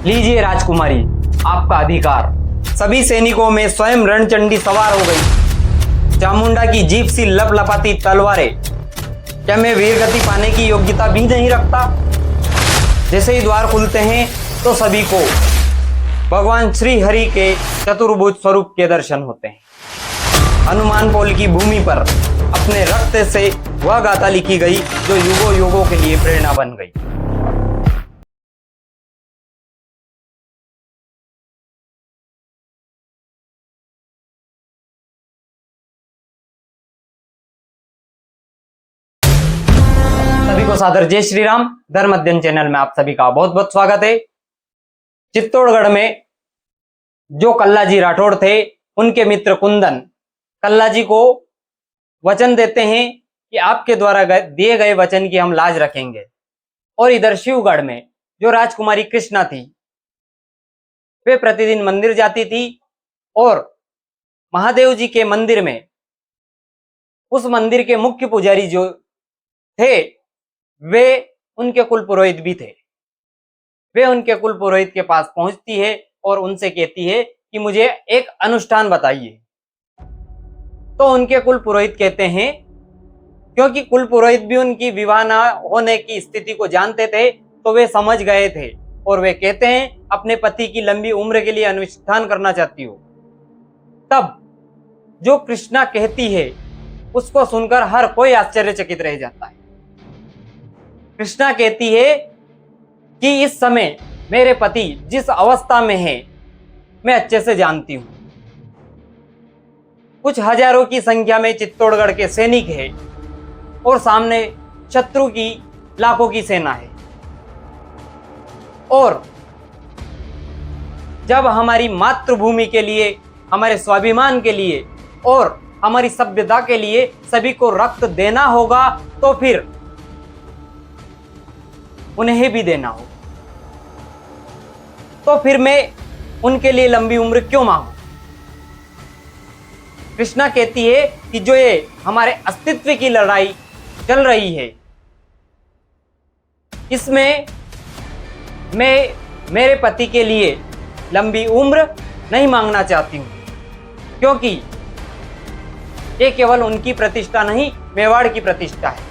लीजिए राजकुमारी, आपका अधिकार। सभी सैनिकों में स्वयं रणचंडी सवार हो गई। चामुंडा की जीभ सी लपलपाती तलवारें। क्या मैं वीर गति पाने की योग्यता भी नहीं रखता? जैसे ही द्वार खुलते हैं तो सभी को भगवान श्री हरि के चतुर्भुज स्वरूप के दर्शन होते हैं। हनुमान पोल की भूमि पर अपने रक्त से वह गाथा लिखी गई जो युगों युगों के लिए प्रेरणा बन गई। सभी को सादर जय श्री राम। धर्म अध्ययन चैनल में आप सभी का बहुत बहुत स्वागत है। चित्तौड़गढ़ में जो कल्लाजी राठौड़ थे, उनके मित्र कुंदन कल्लाजी को वचन देते हैं कि आपके द्वारा दिए गए वचन की हम लाज रखेंगे। और इधर शिवगढ़ में जो राजकुमारी कृष्णा थी, वे प्रतिदिन मंदिर जाती थी और महादेव जी के मंदिर में उस मंदिर के मुख्य पुजारी जो थे, वे उनके कुल पुरोहित भी थे। वे उनके कुल पुरोहित के पास पहुंचती है और उनसे कहती है कि मुझे एक अनुष्ठान बताइए। तो उनके कुल पुरोहित कहते हैं, क्योंकि कुल पुरोहित भी उनकी विवाह न होने की स्थिति को जानते थे, तो वे समझ गए थे और वे कहते हैं अपने पति की लंबी उम्र के लिए अनुष्ठान करना चाहती हो। तब जो कृष्णा कहती है उसको सुनकर हर कोई आश्चर्यचकित रह जाता है। कृष्णा कहती है कि इस समय मेरे पति जिस अवस्था में है मैं अच्छे से जानती हूं। कुछ हजारों की संख्या में चित्तौड़गढ़ के सैनिक हैं और सामने शत्रु की लाखों की सेना है। और जब हमारी मातृभूमि के लिए, हमारे स्वाभिमान के लिए और हमारी सभ्यता के लिए सभी को रक्त देना होगा, तो फिर उन्हें भी देना होगा। तो फिर मैं उनके लिए लंबी उम्र क्यों मांगू? कृष्णा कहती है कि जो ये हमारे अस्तित्व की लड़ाई चल रही है, इसमें मैं मेरे पति के लिए लंबी उम्र नहीं मांगना चाहती हूं, क्योंकि ये केवल उनकी प्रतिष्ठा नहीं, मेवाड़ की प्रतिष्ठा है।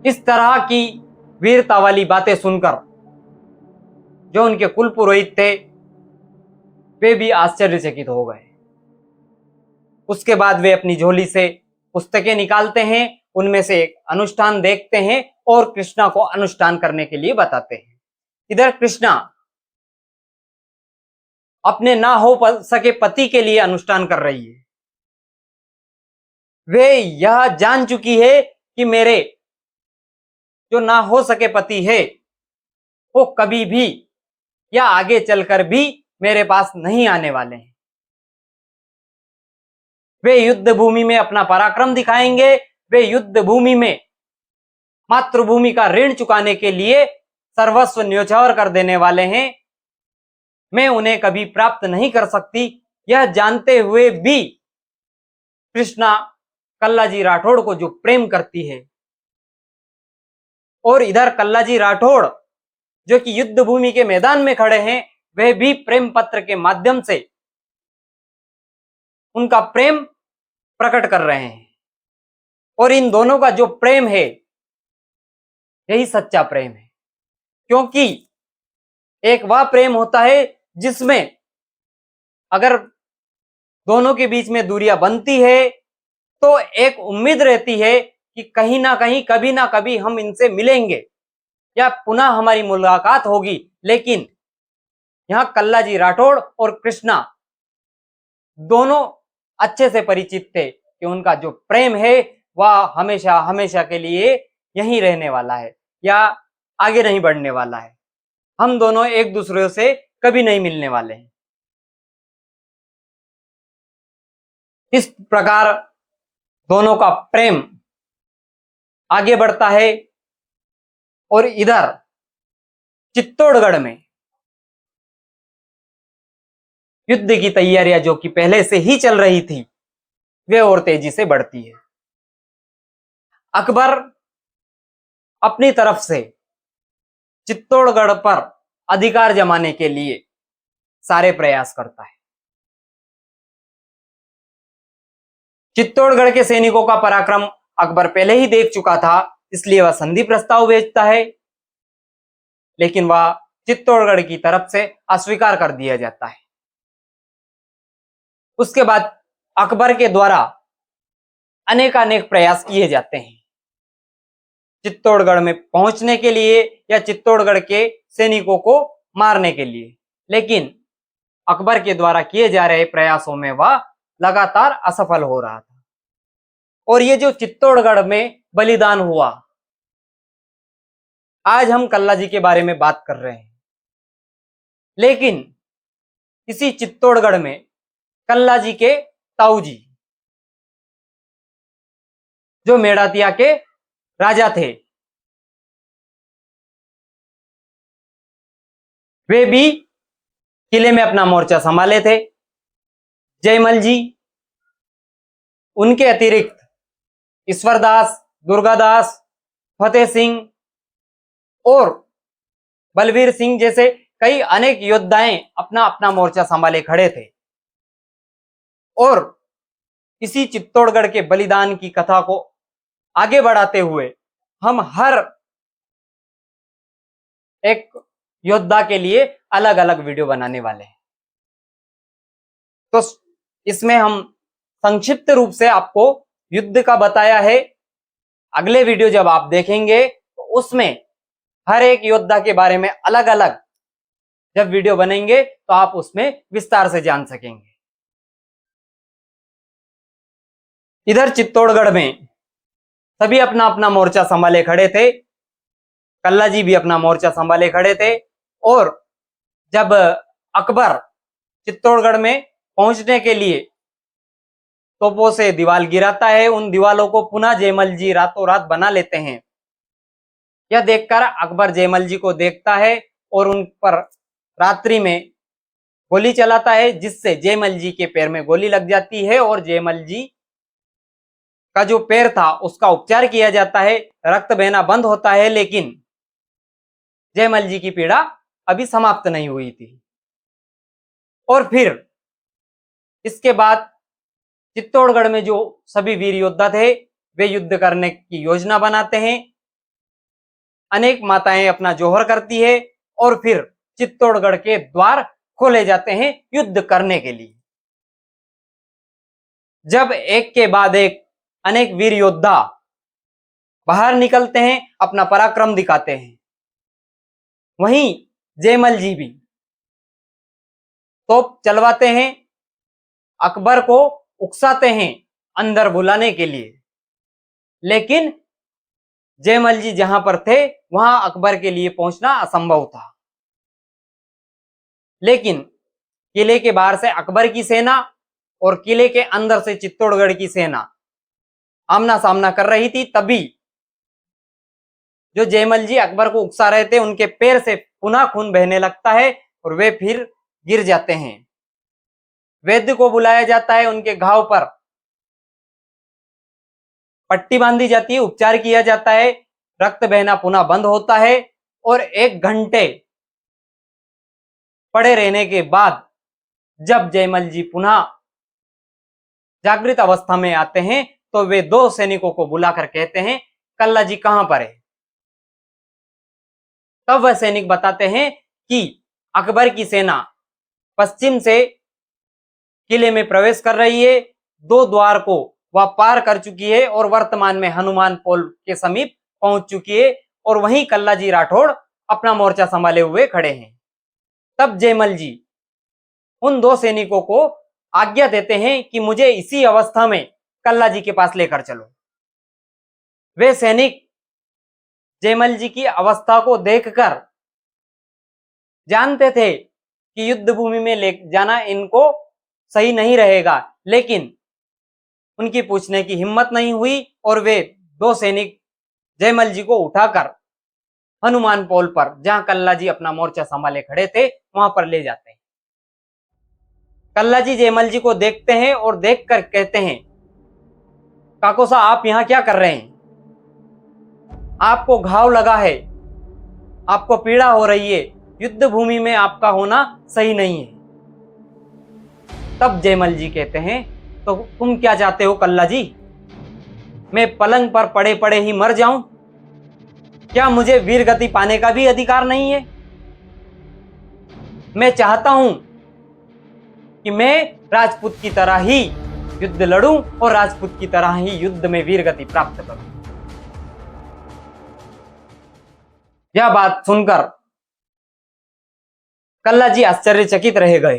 इस तरह की वीरता वाली बातें सुनकर जो उनके कुल पुरोहित थे, वे भी आश्चर्यचकित हो गए। उसके बाद वे अपनी झोली से पुस्तकें निकालते हैं, उनमें से एक अनुष्ठान देखते हैं और कृष्णा को अनुष्ठान करने के लिए बताते हैं। इधर कृष्णा अपने ना हो सके पति के लिए अनुष्ठान कर रही है। वे यह जान चुकी है कि मेरे जो ना हो सके पति है, वो कभी भी या आगे चलकर भी मेरे पास नहीं आने वाले हैं। वे युद्ध भूमि में अपना पराक्रम दिखाएंगे। वे युद्ध भूमि में मातृभूमि का ऋण चुकाने के लिए सर्वस्व न्योछावर कर देने वाले हैं। मैं उन्हें कभी प्राप्त नहीं कर सकती, यह जानते हुए भी कृष्णा कल्लाजी राठौड़ को जो प्रेम करती है, और इधर कल्लाजी राठौड़ जो कि युद्ध भूमि के मैदान में खड़े हैं, वह भी प्रेम पत्र के माध्यम से उनका प्रेम प्रकट कर रहे हैं। और इन दोनों का जो प्रेम है, यही सच्चा प्रेम है। क्योंकि एक वह प्रेम होता है जिसमें अगर दोनों के बीच में दूरियां बनती है तो एक उम्मीद रहती है कि कहीं ना कहीं, कभी ना कभी हम इनसे मिलेंगे या पुनः हमारी मुलाकात होगी। लेकिन यहां कल्लाजी राठौड़ और कृष्णा दोनों अच्छे से परिचित थे कि उनका जो प्रेम है वह हमेशा हमेशा के लिए यहीं रहने वाला है या आगे नहीं बढ़ने वाला है। हम दोनों एक दूसरे से कभी नहीं मिलने वाले हैं। इस प्रकार दोनों का प्रेम आगे बढ़ता है और इधर चित्तौड़गढ़ में युद्ध की तैयारियां जो कि पहले से ही चल रही थी वे और तेजी से बढ़ती है। अकबर अपनी तरफ से चित्तौड़गढ़ पर अधिकार जमाने के लिए सारे प्रयास करता है। चित्तौड़गढ़ के सैनिकों का पराक्रम अकबर पहले ही देख चुका था, इसलिए वह संधि प्रस्ताव भेजता है, लेकिन वह चित्तौड़गढ़ की तरफ से अस्वीकार कर दिया जाता है। उसके बाद अकबर के द्वारा अनेकानेक प्रयास किए जाते हैं चित्तौड़गढ़ में पहुंचने के लिए या चित्तौड़गढ़ के सैनिकों को मारने के लिए, लेकिन अकबर के द्वारा किए जा रहे प्रयासों में वह लगातार असफल हो रहा था। और ये जो चित्तौड़गढ़ में बलिदान हुआ, आज हम कल्ला जी के बारे में बात कर रहे हैं, लेकिन इसी चित्तौड़गढ़ में कल्ला जी के ताऊ जी जो मेड़ातिया के राजा थे, वे भी किले में अपना मोर्चा संभाले थे। जयमल जी, उनके अतिरिक्त ईश्वरदास, दुर्गादास, फतेह सिंह और बलवीर सिंह जैसे कई अनेक योद्धाएं अपना अपना मोर्चा संभाले खड़े थे। और इसी चित्तौड़गढ़ के बलिदान की कथा को आगे बढ़ाते हुए हम हर एक योद्धा के लिए अलग अलग वीडियो बनाने वाले हैं। तो इसमें हम संक्षिप्त रूप से आपको युद्ध का बताया है। अगले वीडियो जब आप देखेंगे तो उसमें हर एक योद्धा के बारे में अलग अलग जब वीडियो बनेंगे तो आप उसमें विस्तार से जान सकेंगे। इधर चित्तौड़गढ़ में सभी अपना अपना मोर्चा संभाले खड़े थे, कल्ला जी भी अपना मोर्चा संभाले खड़े थे। और जब अकबर चित्तौड़गढ़ में पहुंचने के लिए तोपों से दीवार गिराता है, उन दीवालों को पुनः जयमल जी रातों रात बना लेते हैं। यह देखकर अकबर जयमल जी को देखता है और उन पर रात्रि में गोली चलाता है, जिससे जयमल जी के पैर में गोली लग जाती है और जयमल जी का जो पैर था उसका उपचार किया जाता है, रक्त बहना बंद होता है, लेकिन जयमल जी की पीड़ा अभी समाप्त नहीं हुई थी। और फिर इसके बाद चित्तौड़गढ़ में जो सभी वीर योद्धा थे वे युद्ध करने की योजना बनाते हैं। अनेक माताएं अपना जोहर करती है और फिर चित्तौड़गढ़ के द्वार खोले जाते हैं युद्ध करने के लिए। जब एक के बाद एक अनेक वीर योद्धा बाहर निकलते हैं, अपना पराक्रम दिखाते हैं, वहीं जयमल जी भी तोप चलवाते हैं, अकबर को उकसाते हैं अंदर बुलाने के लिए। लेकिन जयमल जी जहां पर थे वहां अकबर के लिए पहुंचना असंभव था। लेकिन किले के बाहर से अकबर की सेना और किले के अंदर से चित्तौड़गढ़ की सेना आमना सामना कर रही थी। तभी जो जयमल जी अकबर को उकसा रहे थे उनके पैर से पुनः खून बहने लगता है और वे फिर गिर जाते हैं। वैद्य को बुलाया जाता है, उनके घाव पर पट्टी बांधी जाती है, उपचार किया जाता है, रक्त बहना पुनः बंद होता है और 1 घंटे पड़े रहने के बाद जब जयमल जी पुनः जागृत अवस्था में आते हैं तो वे 2 सैनिकों को बुलाकर कहते हैं, कल्ला जी कहां पर है? तब वह सैनिक बताते हैं कि अकबर की सेना पश्चिम से किले में प्रवेश कर रही है, 2 द्वार को वह पार कर चुकी है और वर्तमान में हनुमान पोल के समीप पहुंच चुकी है और वहीं कल्ला जी राठौड़ अपना मोर्चा संभाले हुए खड़े हैं। तब जयमल जी उन 2 सैनिकों को आज्ञा देते हैं कि मुझे इसी अवस्था में कल्ला जी के पास लेकर चलो। वे सैनिक जयमल जी की अवस्था को देखकर जानते थे कि युद्ध भूमि में ले जाना इनको सही नहीं रहेगा, लेकिन उनकी पूछने की हिम्मत नहीं हुई और वे दो सैनिक जयमल जी को उठाकर हनुमान पोल पर, जहां कल्ला जी अपना मोर्चा संभाले खड़े थे, वहां पर ले जाते हैं। कल्ला जी जयमल जी को देखते हैं और देखकर कहते हैं, काको साहब आप यहां क्या कर रहे हैं? आपको घाव लगा है, आपको पीड़ा हो रही है, युद्ध भूमि में आपका होना सही नहीं है। तब जयमल जी कहते हैं, तो तुम क्या चाहते हो कल्ला जी? मैं पलंग पर पड़े पड़े ही मर जाऊं? क्या मुझे वीर गति पाने का भी अधिकार नहीं है? मैं चाहता हूं कि मैं राजपूत की तरह ही युद्ध लड़ूं और राजपूत की तरह ही युद्ध में वीर गति प्राप्त करूं। यह बात सुनकर कल्ला जी आश्चर्यचकित रह गए,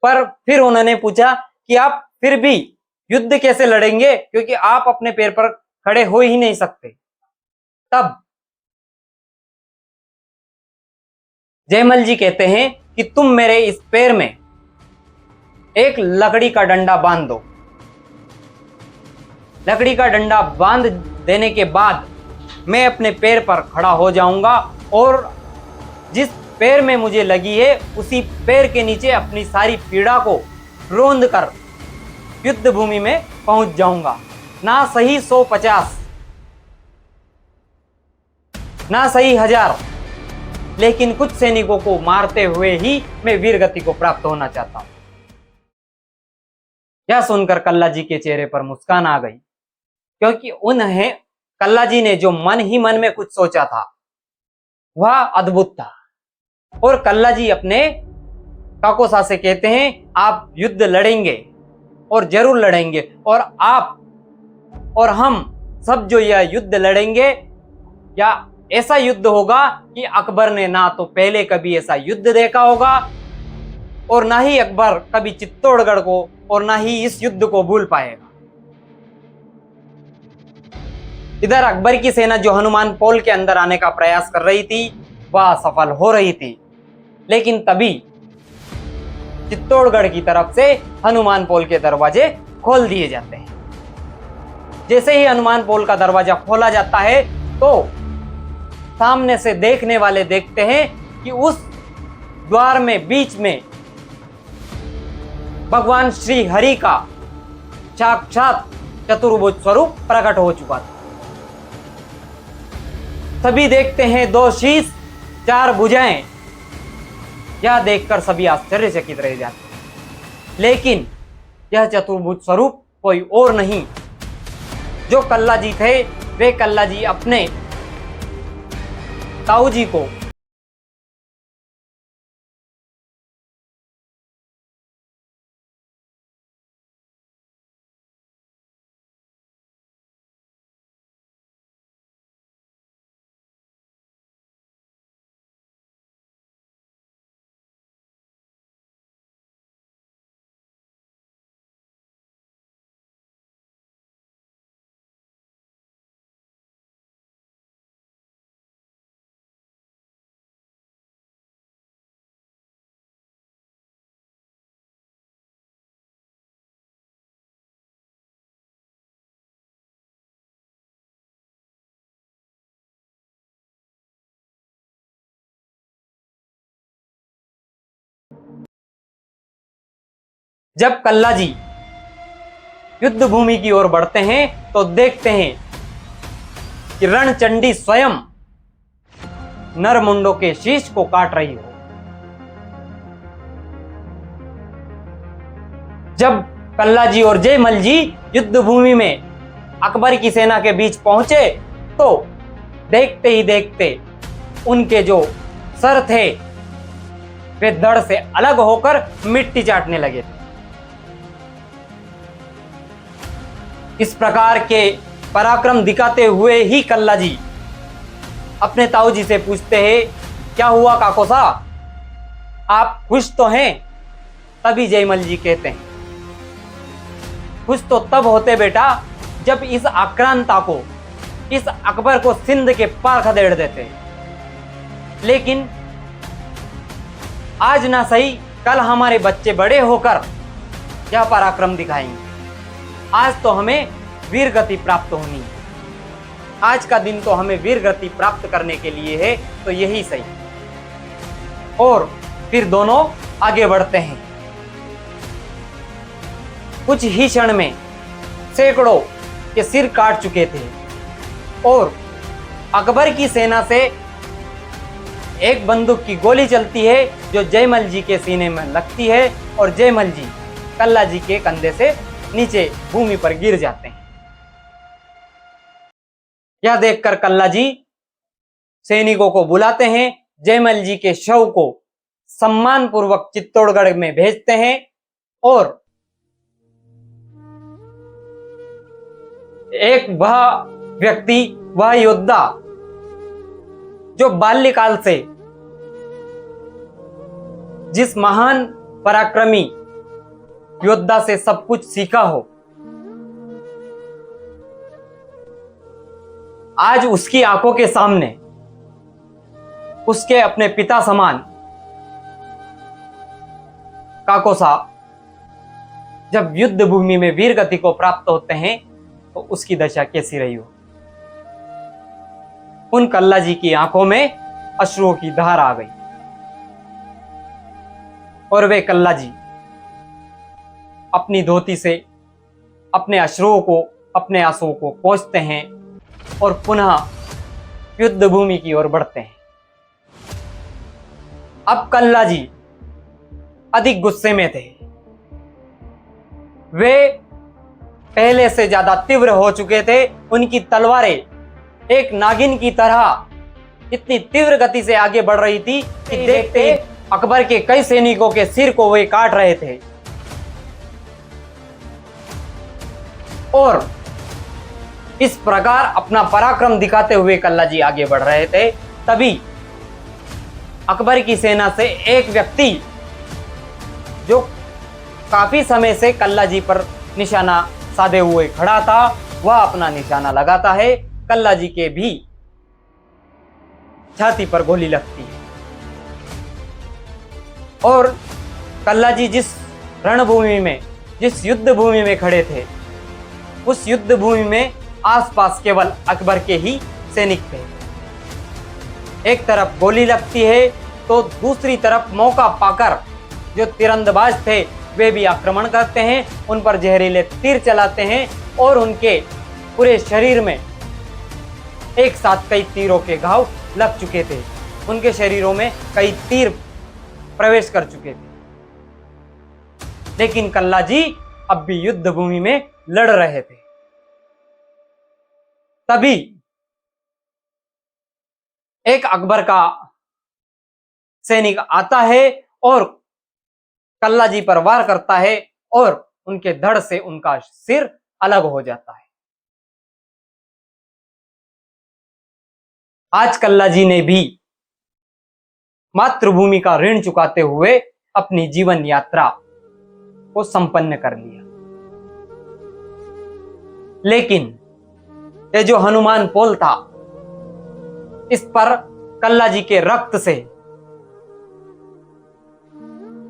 पर फिर उन्होंने पूछा कि आप फिर भी युद्ध कैसे लड़ेंगे, क्योंकि आप अपने पैर पर खड़े हो ही नहीं सकते। तब जयमल जी कहते हैं कि तुम मेरे इस पैर में एक लकड़ी का डंडा बांध दो। लकड़ी का डंडा बांध देने के बाद मैं अपने पैर पर खड़ा हो जाऊंगा और जिस पैर में मुझे लगी है उसी पैर के नीचे अपनी सारी पीड़ा को रोंद कर युद्ध भूमि में पहुंच जाऊंगा। ना सही 150, ना सही 1000, लेकिन कुछ सैनिकों को मारते हुए ही मैं वीरगति को प्राप्त होना चाहता हूं। यह सुनकर कल्ला जी के चेहरे पर मुस्कान आ गई, क्योंकि उन्हें कल्ला जी ने जो मन ही मन में कुछ सोचा था वह अद्भुत था। और कल्ला जी अपने काकोसा से कहते हैं, आप युद्ध लड़ेंगे और जरूर लड़ेंगे, और आप और हम सब जो यह युद्ध लड़ेंगे, या ऐसा युद्ध होगा कि अकबर ने ना तो पहले कभी ऐसा युद्ध देखा होगा और ना ही अकबर कभी चित्तौड़गढ़ को और ना ही इस युद्ध को भूल पाएगा। इधर अकबर की सेना जो हनुमान पोल के अंदर आने का प्रयास कर रही थी वह सफल हो रही थी, लेकिन तभी चित्तौड़गढ़ की तरफ से हनुमान पोल के दरवाजे खोल दिए जाते हैं। जैसे ही हनुमान पोल का दरवाजा खोला जाता है तो सामने से देखने वाले देखते हैं कि उस द्वार में बीच में भगवान श्री हरि का साक्षात चतुर्भुज स्वरूप प्रकट हो चुका था। सभी देखते हैं 2 शीश 4 भुजाएं। यह देखकर सभी आश्चर्यचकित रह जाते हैं, लेकिन यह चतुर्भुज स्वरूप कोई और नहीं, जो कल्ला जी थे वे कल्ला जी अपने ताऊ जी को जब कल्ला जी युद्ध भूमि की ओर बढ़ते हैं तो देखते हैं कि रणचंडी स्वयं नरमुंडों के शीश को काट रही हो। जब कल्ला जी और जयमल जी युद्ध भूमि में अकबर की सेना के बीच पहुंचे तो देखते ही देखते उनके जो सर थे वे धड़ से अलग होकर मिट्टी चाटने लगे थे। इस प्रकार के पराक्रम दिखाते हुए ही कल्ला जी अपने ताऊ जी से पूछते हैं, क्या हुआ काकोसा, आप खुश तो हैं? तभी जयमल जी कहते हैं, खुश तो तब होते बेटा जब इस आक्रांता को, इस अकबर को सिंध के पार खदेड़ देते, लेकिन आज ना सही कल हमारे बच्चे बड़े होकर यह पराक्रम दिखाएंगे। आज तो हमें वीर गति प्राप्त होनी है, आज का दिन तो हमें वीर गति प्राप्त करने के लिए है, तो यही सही। और फिर दोनों आगे बढ़ते हैं। कुछ ही क्षण में सैकड़ों के सिर काट चुके थे और अकबर की सेना से एक बंदूक की गोली चलती है जो जयमल जी के सीने में लगती है और जयमल जी कल्ला जी के कंधे से नीचे भूमि पर गिर जाते हैं। यह देखकर कल्ला जी सैनिकों को बुलाते हैं, जयमल जी के शव को सम्मान पूर्वक चित्तौड़गढ़ में भेजते हैं और एक वह व्यक्ति, वह योद्धा जो बाल्यकाल से जिस महान पराक्रमी योद्धा से सब कुछ सीखा हो, आज उसकी आंखों के सामने उसके अपने पिता समान काको साहब जब युद्ध भूमि में वीर गति को प्राप्त होते हैं तो उसकी दशा कैसी रही हो। उन कल्ला जी की आंखों में अश्रुओं की धार आ गई और वे कल्ला जी अपनी धोती से अपने अश्रुओं को, अपने आंसुओं को पोंछते हैं और पुनः युद्ध भूमि की ओर बढ़ते हैं। अब कल्ला जी अधिक गुस्से में थे, वे पहले से ज्यादा तीव्र हो चुके थे। उनकी तलवारें एक नागिन की तरह इतनी तीव्र गति से आगे बढ़ रही थी कि देखते अकबर के कई सैनिकों के सिर को वे काट रहे थे। और इस प्रकार अपना पराक्रम दिखाते हुए कल्ला जी आगे बढ़ रहे थे, तभी अकबर की सेना से एक व्यक्ति जो काफी समय से कल्ला जी पर निशाना साधे हुए खड़ा था, वह अपना निशाना लगाता है। कल्ला जी के भी छाती पर गोली लगती है और कल्ला जी जिस रणभूमि में, जिस युद्ध भूमि में खड़े थे, उस युद्ध भूमि में आसपास केवल अकबर के ही सैनिक थे। एक तरफ गोली लगती है तो दूसरी तरफ मौका पाकर जो तीरंदाज थे वे भी आक्रमण करते हैं, उन पर जहरीले तीर चलाते हैं और उनके पूरे शरीर में एक साथ कई तीरों के घाव लग चुके थे। उनके शरीरों में कई तीर प्रवेश कर चुके थे, लेकिन कल्ला जी अब भी युद्ध भूमि में लड़ रहे थे। तभी एक अकबर का सैनिक आता है और कल्ला जी पर वार करता है और उनके धड़ से उनका सिर अलग हो जाता है। आज कल्ला जी ने भी मातृभूमि का ऋण चुकाते हुए अपनी जीवन यात्रा को संपन्न कर लिया। लेकिन ये जो हनुमान पोल था, इस पर कल्ला जी के रक्त से,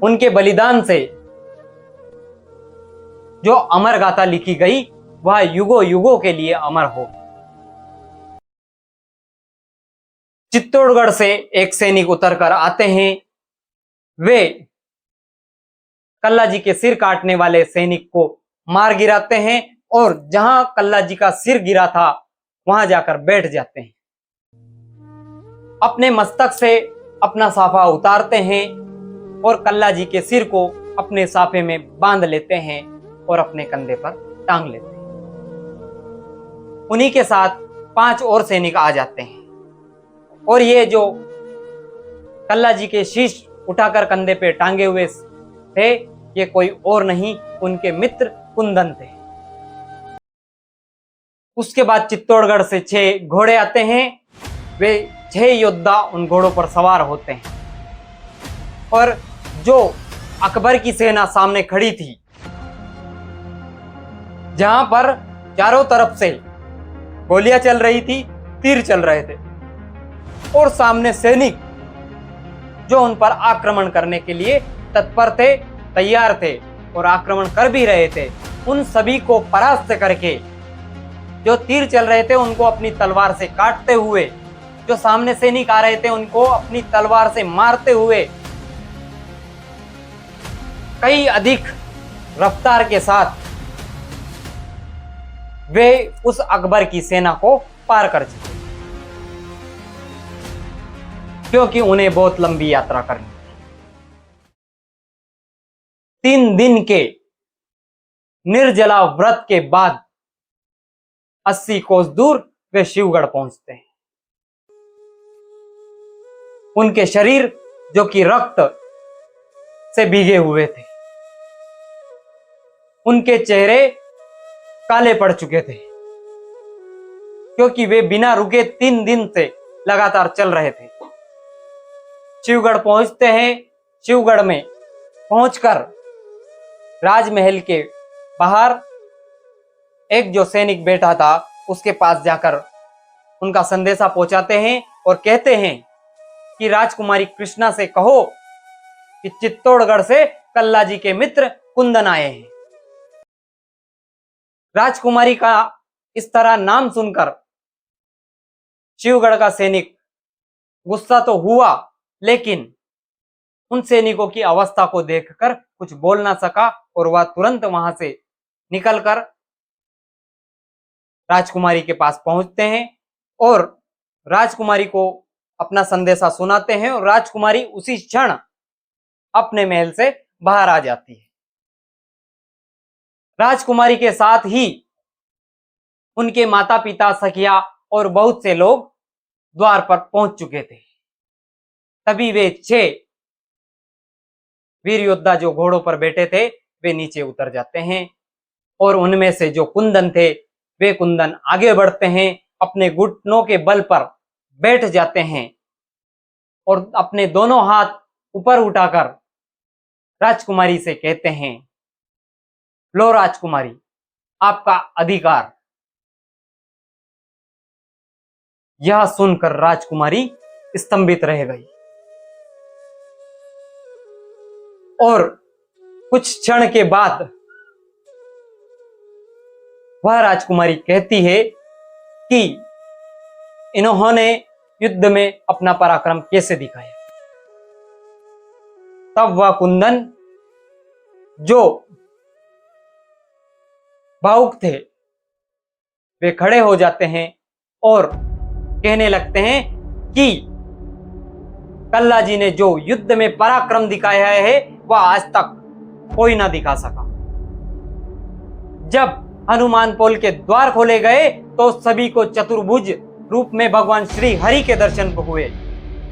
उनके बलिदान से जो अमर गाथा लिखी गई, वह युगों युगों के लिए अमर हो। चित्तौड़गढ़ से एक सैनिक उतर कर आते हैं, वे कल्ला जी के सिर काटने वाले सैनिक को मार गिराते हैं और जहां कल्ला जी का सिर गिरा था वहां जाकर बैठ जाते हैं। अपने मस्तक से अपना साफा उतारते हैं और कल्ला जी के सिर को अपने साफे में बांध लेते हैं और अपने कंधे पर टांग लेते हैं। उन्हीं के साथ 5 और सैनिक आ जाते हैं और ये जो कल्ला जी के शीश उठाकर कंधे पे टांगे हुए थे, ये कोई और नहीं, उनके मित्र कुंदन थे। उसके बाद चित्तौड़गढ़ से 6 घोड़े आते हैं। वे 6 योद्धा उन घोड़ों पर सवार होते हैं और जो अकबर की सेना सामने खड़ी थी, जहां पर चारों तरफ से गोलियां चल रही थी, तीर चल रहे थे और सामने सैनिक जो उन पर आक्रमण करने के लिए तत्पर थे, तैयार थे और आक्रमण कर भी रहे थे। उन सभी को परास्त करके जो तीर चल रहे थे उनको अपनी तलवार से काटते हुए, जो सामने सैनिक आ रहे थे उनको अपनी तलवार से मारते हुए कई अधिक रफ्तार के साथ वे उस अकबर की सेना को पार कर चुके, क्योंकि उन्हें बहुत लंबी यात्रा करनी थी। 3 दिन के निर्जला व्रत के बाद 80 कोस दूर वे शिवगढ़ पहुंचते हैं। उनके शरीर जो कि रक्त से भीगे हुए थे, उनके चेहरे काले पड़ चुके थे, क्योंकि वे बिना रुके 3 दिन से लगातार चल रहे थे। शिवगढ़ पहुंचते हैं। शिवगढ़ में पहुंचकर राजमहल के बाहर एक जो सैनिक बैठा था उसके पास जाकर उनका संदेशा पहुंचाते हैं और कहते हैं कि राजकुमारी कृष्णा से कहो कि चित्तौड़गढ़ से कल्ला जी के मित्र कुंदन आए हैं। राजकुमारी का इस तरह नाम सुनकर शिवगढ़ का सैनिक गुस्सा तो हुआ, लेकिन उन सैनिकों की अवस्था को देखकर कुछ बोल ना सका और वह तुरंत वहां से निकलकर राजकुमारी के पास पहुंचते हैं और राजकुमारी को अपना संदेशा सुनाते हैं और राजकुमारी उसी क्षण अपने महल से बाहर आ जाती है। राजकुमारी के साथ ही उनके माता पिता, सखिया और बहुत से लोग द्वार पर पहुंच चुके थे। तभी वे 6 वीर योद्धा जो घोड़ों पर बैठे थे वे नीचे उतर जाते हैं और उनमें से जो कुंदन थे वे कुंदन आगे बढ़ते हैं, अपने घुटनों के बल पर बैठ जाते हैं और अपने दोनों हाथ ऊपर उठाकर राजकुमारी से कहते हैं, लो राजकुमारी, आपका अधिकार। यह सुनकर राजकुमारी स्तंभित रह गई और कुछ क्षण के बाद वह राजकुमारी कहती है कि इन्होंने युद्ध में अपना पराक्रम कैसे दिखाया। तब वह कुंदन जो भावुक थे वे खड़े हो जाते हैं और कहने लगते हैं कि कल्ला जी ने जो युद्ध में पराक्रम दिखाया है वह आज तक कोई ना दिखा सका। जब हनुमान पोल के द्वार खोले गए तो सभी को चतुर्भुज रूप में भगवान श्री हरि के दर्शन हुए,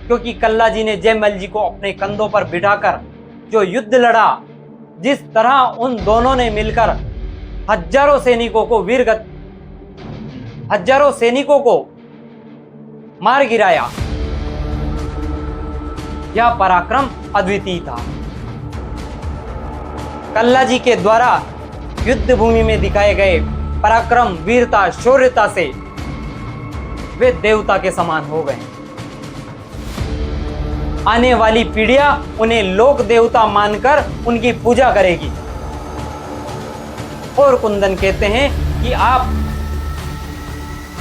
क्योंकि कल्ला जी ने जयमल जी को अपने कंधों पर बिठाकर जो युद्ध लड़ा, जिस तरह उन दोनों ने मिलकर हजारों सैनिकों को मार गिराया, यह पराक्रम अद्वितीय था। कल्ला जी के द्वारा युद्ध भूमि में दिखाए गए पराक्रम, वीरता, शौर्यता से वे देवता के समान हो गए। आने वाली पीढ़ियां उन्हें लोक देवता मानकर उनकी पूजा करेगी। और कुंदन कहते हैं कि आप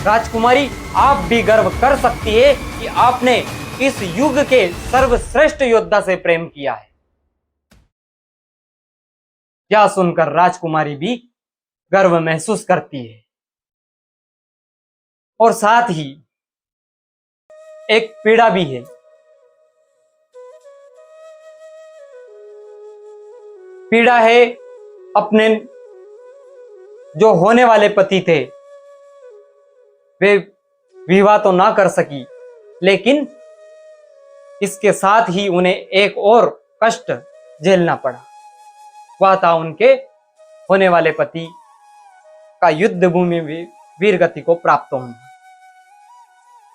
राजकुमारी, आप भी गर्व कर सकती है कि आपने इस युग के सर्वश्रेष्ठ योद्धा से प्रेम किया है। यह सुनकर राजकुमारी भी गर्व महसूस करती है और साथ ही एक पीड़ा भी है। पीड़ा है अपने जो होने वाले पति थे, वे विवाह तो ना कर सकी, लेकिन इसके साथ ही उन्हें एक और कष्ट झेलना पड़ा। वह था उनके होने वाले पति का युद्ध भूमि में वीरगति को प्राप्त होना।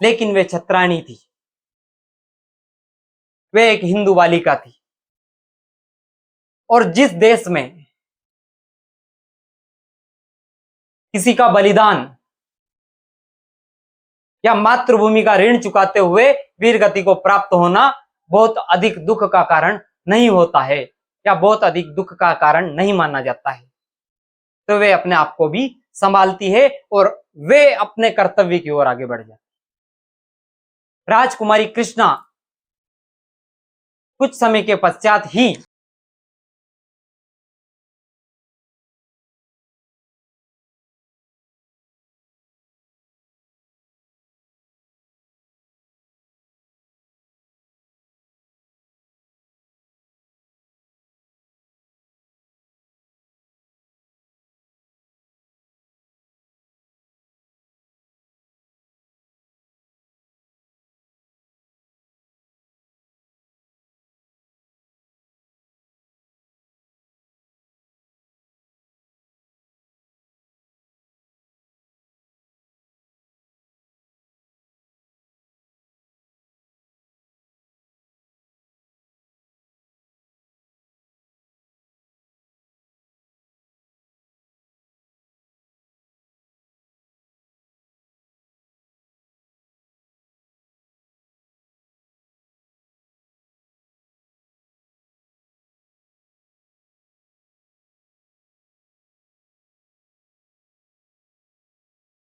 लेकिन वे छत्राणी थी, वे एक हिंदू बालिका थी और जिस देश में किसी का बलिदान या मातृभूमि का ऋण चुकाते हुए वीर गति को प्राप्त होना बहुत अधिक दुख का कारण नहीं होता है या बहुत अधिक दुख का कारण नहीं माना जाता है, तो वे अपने आप को भी संभालती है और वे अपने कर्तव्य की ओर आगे बढ़ जाती है। राजकुमारी कृष्णा कुछ समय के पश्चात ही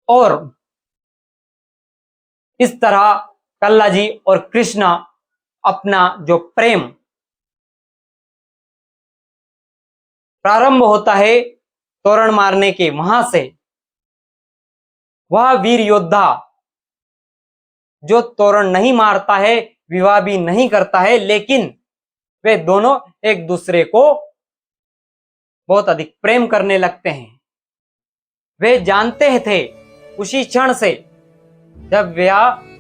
और इस तरह कल्ला जी और कृष्णा अपना जो प्रेम प्रारंभ होता है तोरण मारने के वहां से, वह वीर योद्धा जो तोरण नहीं मारता है, विवाह भी नहीं करता है, लेकिन वे दोनों एक दूसरे को बहुत अधिक प्रेम करने लगते हैं। वे जानते थे उसी क्षण से, जब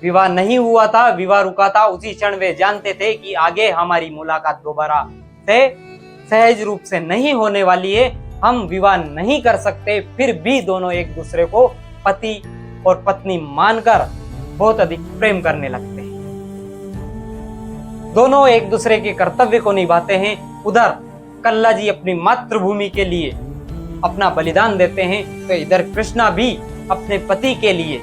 विवाह नहीं हुआ था, विवाह रुका था, उसी क्षण वे जानते थे कि आगे हमारी मुलाकात दोबारा से सहज रूप से नहीं होने वाली है, हम विवाह नहीं कर सकते। फिर भी दोनों एक दूसरे को पति और पत्नी मानकर बहुत अधिक प्रेम करने लगते हैं। दोनों एक दूसरे के कर्तव्य को निभाते हैं। उधर कल्ला जी अपनी मातृभूमि के लिए अपना बलिदान देते हैं, तो इधर कृष्णा भी अपने पति के लिए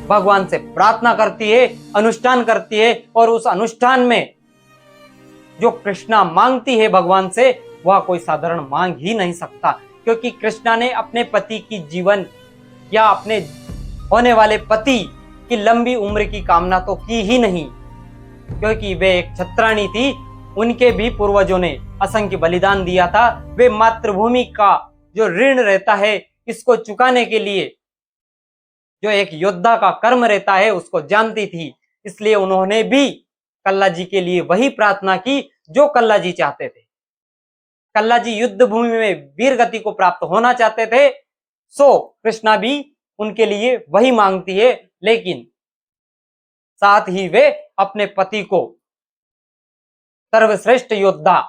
भगवान से प्रार्थना करती है, अनुष्ठान करती है, और उस अनुष्ठान में जो कृष्णा मांगती है भगवान से, वह कोई साधारण मांग ही नहीं सकता, क्योंकि कृष्णा ने अपने पति की जीवन या अपने होने वाले पति की लंबी उम्र की कामना तो की ही नहीं, क्योंकि वे एक छत्राणी थी, उनके भी पूर्वजों ने असंख्य बलिदान दिया था। वे मातृभूमि का जो ऋण रहता है, इसको चुकाने के लिए जो एक योद्धा का कर्म रहता है, उसको जानती थी। इसलिए उन्होंने भी कल्ला जी के लिए वही प्रार्थना की जो कल्ला जी चाहते थे। कल्ला जी युद्ध भूमि में वीर गति को प्राप्त होना चाहते थे, सो कृष्णा भी उनके लिए वही मांगती है, लेकिन साथ ही वे अपने पति को सर्वश्रेष्ठ योद्धा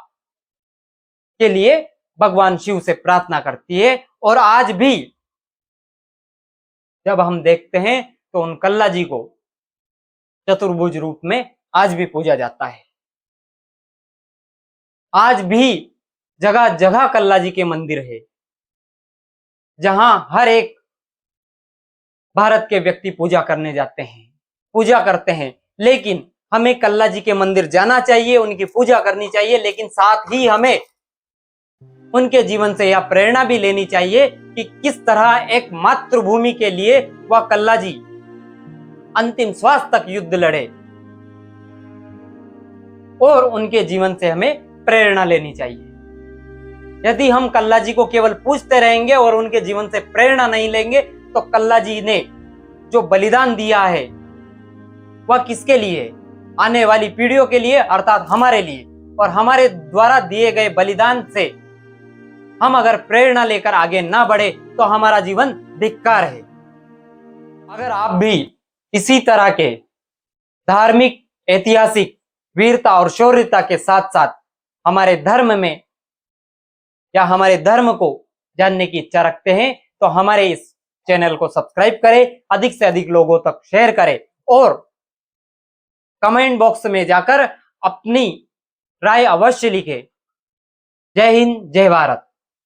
के लिए भगवान शिव से प्रार्थना करती है। और आज भी जब हम देखते हैं तो उन कल्ला जी को चतुर्भुज रूप में आज भी पूजा जाता है। आज भी जगह जगह कल्ला जी के मंदिर है, जहां हर एक भारत के व्यक्ति पूजा करने जाते हैं, पूजा करते हैं। लेकिन हमें कल्ला जी के मंदिर जाना चाहिए, उनकी पूजा करनी चाहिए, लेकिन साथ ही हमें उनके जीवन से यह प्रेरणा भी लेनी चाहिए कि किस तरह एक मातृभूमि के लिए वह कल्ला जी अंतिम श्वास तक युद्ध लड़े, और उनके जीवन से हमें प्रेरणा लेनी चाहिए। यदि हम कल्ला जी को केवल पूछते रहेंगे और उनके जीवन से प्रेरणा नहीं लेंगे, तो कल्ला जी ने जो बलिदान दिया है वह किसके लिए? आने वाली पीढ़ियों के लिए, अर्थात हमारे लिए। और हमारे द्वारा दिए गए बलिदान से हम अगर प्रेरणा लेकर आगे ना बढ़े तो हमारा जीवन धिक्कार है। अगर आप भी इसी तरह के धार्मिक, ऐतिहासिक वीरता और शौर्यता के साथ साथ हमारे धर्म में या हमारे धर्म को जानने की इच्छा रखते हैं, तो हमारे इस चैनल को सब्सक्राइब करें, अधिक से अधिक लोगों तक शेयर करें, और कमेंट बॉक्स में जाकर अपनी राय अवश्य लिखें। जय हिंद, जय भारत।